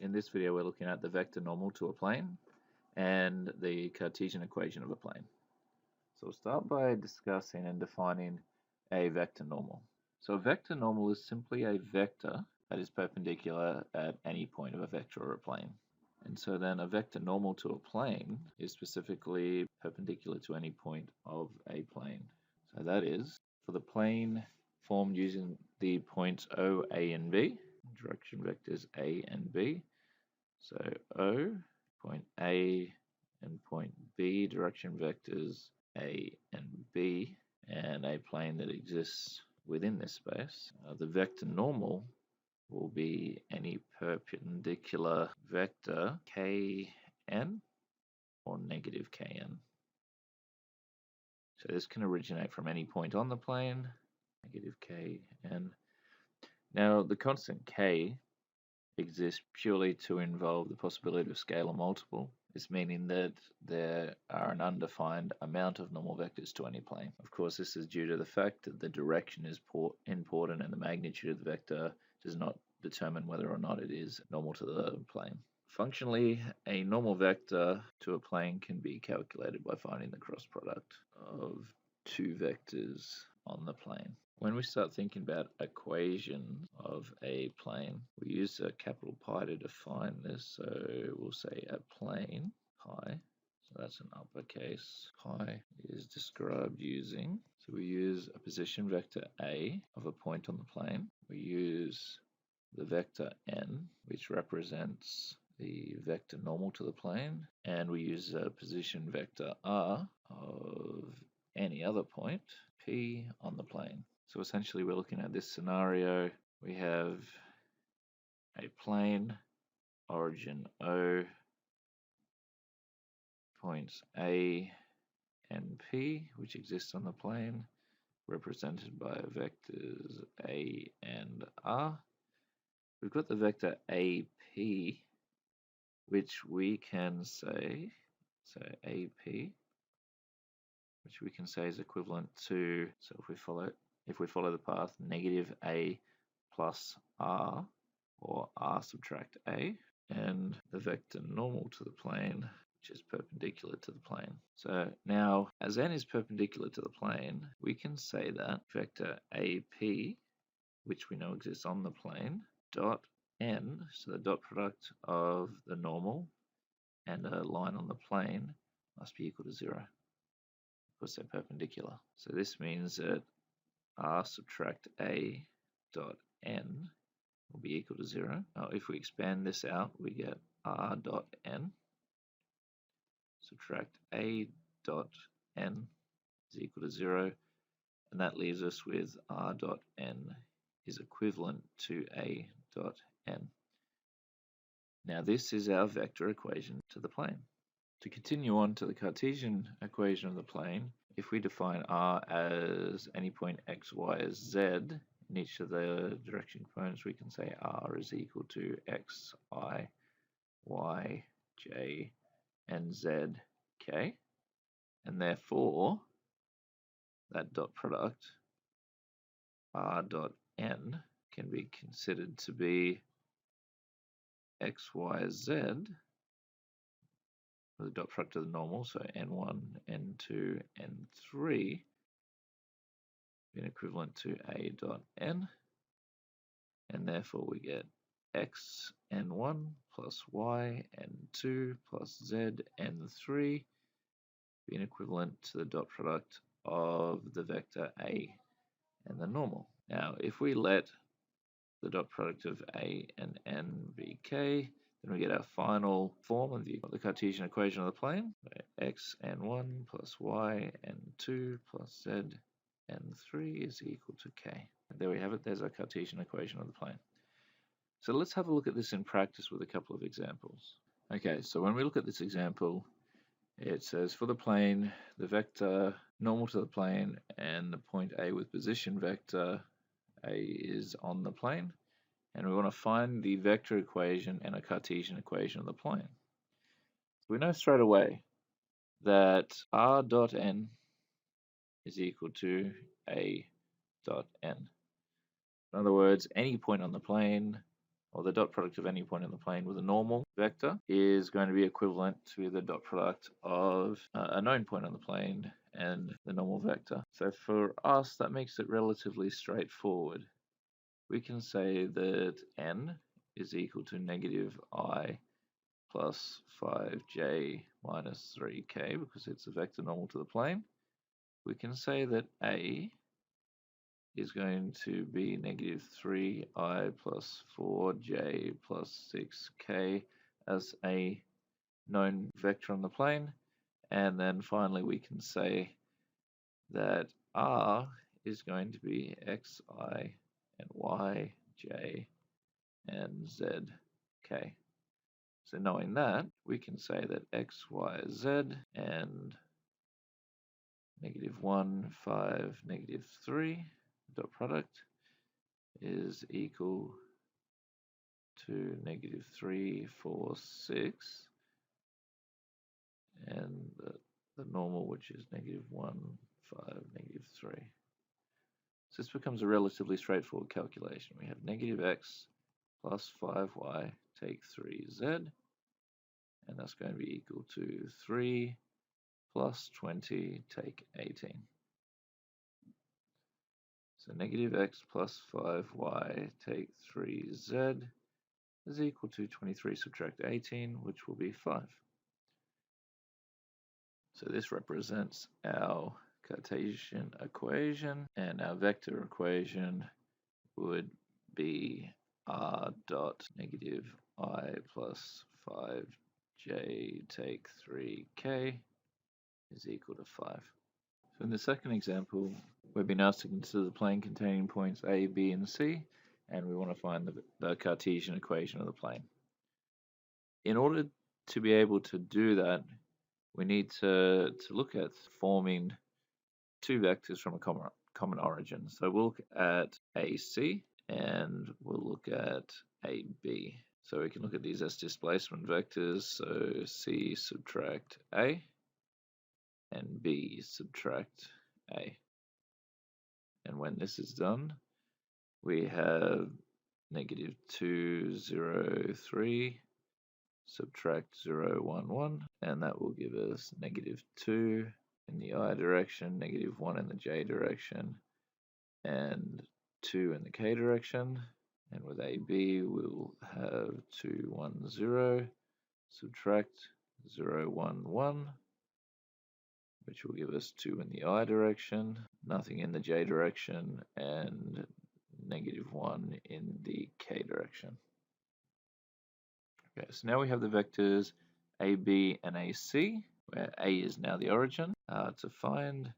In this video, we're looking at the vector normal to a plane and the Cartesian equation of a plane. So we'll start by discussing and defining a vector normal. So a vector normal is simply a vector that is perpendicular at any point of a vector or a plane. And so then a vector normal to a plane is specifically perpendicular to any point of a plane. So that is, for the plane formed using the points O, A, and B, direction vectors A and B. So O, point A, and point B, direction vectors A and B, and a plane that exists within this space. The vector normal will be any perpendicular vector Kn or negative Kn. So this can originate from any point on the plane, negative Kn. Now the constant K exists purely to involve the possibility of scalar multiple. This meaning that there are an undefined amount of normal vectors to any plane. Of course, this is due to the fact that the direction is important and the magnitude of the vector does not determine whether or not it is normal to the plane. Functionally, a normal vector to a plane can be calculated by finding the cross product of two vectors on the plane. When we start thinking about equations of a plane, we use a capital pi to define this. So we'll say a plane, pi, so that's an uppercase. Pi is described using, so we use a position vector A of a point on the plane. We use the vector n, which represents the vector normal to the plane, and we use a position vector r of any other point, P, on the plane. So essentially we're looking at this scenario. We have a plane, origin O, points A and P, which exist on the plane, represented by vectors A and R. We've got the vector AP, which we can say, so AP, which we can say is equivalent to, so if we follow the path, negative A plus R, or R subtract A, and the vector normal to the plane, which is perpendicular to the plane. So now, as n is perpendicular to the plane, we can say that vector AP, which we know exists on the plane, dot n, so the dot product of the normal and a line on the plane must be equal to 0. Because they're perpendicular. So this means that r subtract a dot n will be equal to 0. Now if we expand this out, we get r dot n subtract a dot n is equal to 0, and that leaves us with r dot n is equivalent to a dot n. Now this is our vector equation to the plane. To continue on to the Cartesian equation of the plane, if we define r as any point x, y, as z in each of the direction components, we can say r is equal to x, I, y, j, and z, k. And therefore, that dot product, r dot n, can be considered to be x, y, z, the dot product of the normal, so n1, n2, n3, being equivalent to a dot n, and therefore we get x n1 plus y n2 plus z n3 being equivalent to the dot product of the vector a and the normal. Now, if we let the dot product of a and n be k, then we get our final form of the Cartesian equation of the plane, x n1 plus y n2 plus z n3 is equal to k. And there we have it, there's our Cartesian equation of the plane. So let's have a look at this in practice with a couple of examples. Okay, so when we look at this example, it says for the plane, the vector normal to the plane and the point A with position vector A is on the plane. And we want to find the vector equation and a Cartesian equation of the plane. We know straight away that r dot n is equal to a dot n. In other words, any point on the plane or the dot product of any point in the plane with a normal vector, is going to be equivalent to the dot product of a known point on the plane and the normal vector. So for us, that makes it relatively straightforward. We can say that n is equal to negative I plus 5j minus 3k because it's a vector normal to the plane. We can say that a is going to be negative 3i plus 4j plus 6k as a known vector on the plane. And then finally we can say that r is going to be xi and y, j, and z, k. So knowing that, we can say that x, y, z, and negative 1, 5, negative 3 dot product is equal to negative 3, 4, 6, and the normal, which is negative 1, 5, negative 3. So this becomes a relatively straightforward calculation. We have negative x plus 5y take 3z, and that's going to be equal to 3 plus 20 take 18. So negative x plus 5y take 3z is equal to 23 subtract 18, which will be 5. So this represents our Cartesian equation, and our vector equation would be r dot negative I plus 5j take 3k is equal to 5. So in the second example, we've been asked to consider the plane containing points A, B, and C, and we want to find the Cartesian equation of the plane. In order to be able to do that, we need to look at forming two vectors from a common origin. So we'll look at AC and we'll look at AB. So we can look at these as displacement vectors. So C subtract A and B subtract A. And when this is done, we have negative 2, 0, 3, subtract 0, 1, 1, and that will give us negative 2 in the I direction, negative 1 in the J direction, and 2 in the K direction. And with AB, we'll have 2, 1, 0, subtract 0, 1, 1, which will give us 2 in the I direction, nothing in the J direction, and negative 1 in the K direction. Okay, so now we have the vectors AB and AC, where A is now the origin. To find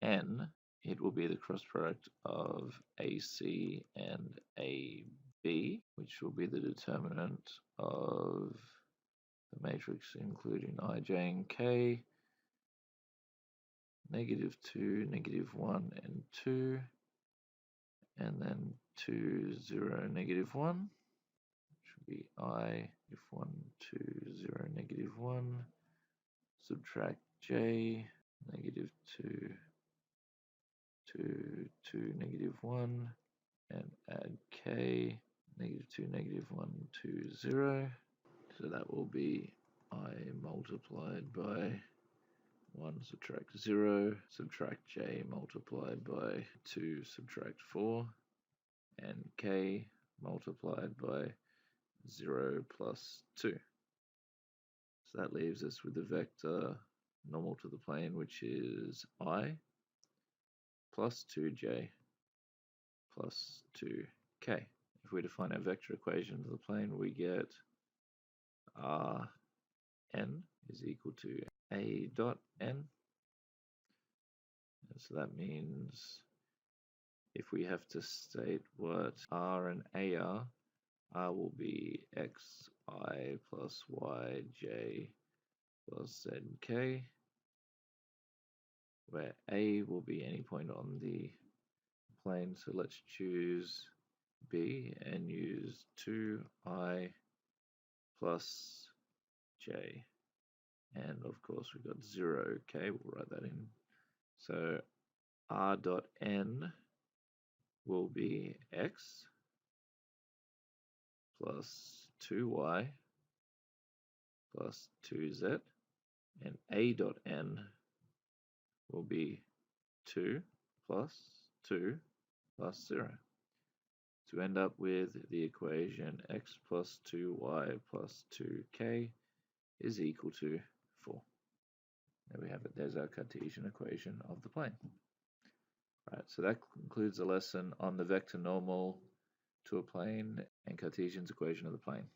N, it will be the cross product of AC and AB, which will be the determinant of the matrix including I, J, and K, negative 2, negative 1, and 2, and then 2, 0, negative 1, which will be I, if 1, 2, 0, negative 1, subtract J, negative 2, 2, 2, negative 1, and add K, negative 2, negative 1, 2, 0. So that will be I multiplied by 1 subtract 0, subtract J multiplied by 2 subtract 4, and K multiplied by 0 plus 2. So that leaves us with the vector normal to the plane, which is I plus 2j plus 2k. If we define our vector equation to the plane, we get Rn is equal to A dot n. And so that means if we have to state what R and A are, R will be xi plus yj plus zk, where A will be any point on the plane. So let's choose B and use 2i plus j. And of course we've got 0k, we'll write that in. So r dot n will be x plus 2y plus 2z, and a dot n will be 2 plus 2 plus 0, to end up with the equation x plus 2y plus 2k is equal to 4. There we have it. There's our Cartesian equation of the plane. Right, so that concludes the lesson on the vector normal to a plane and Cartesian's equation of the plane.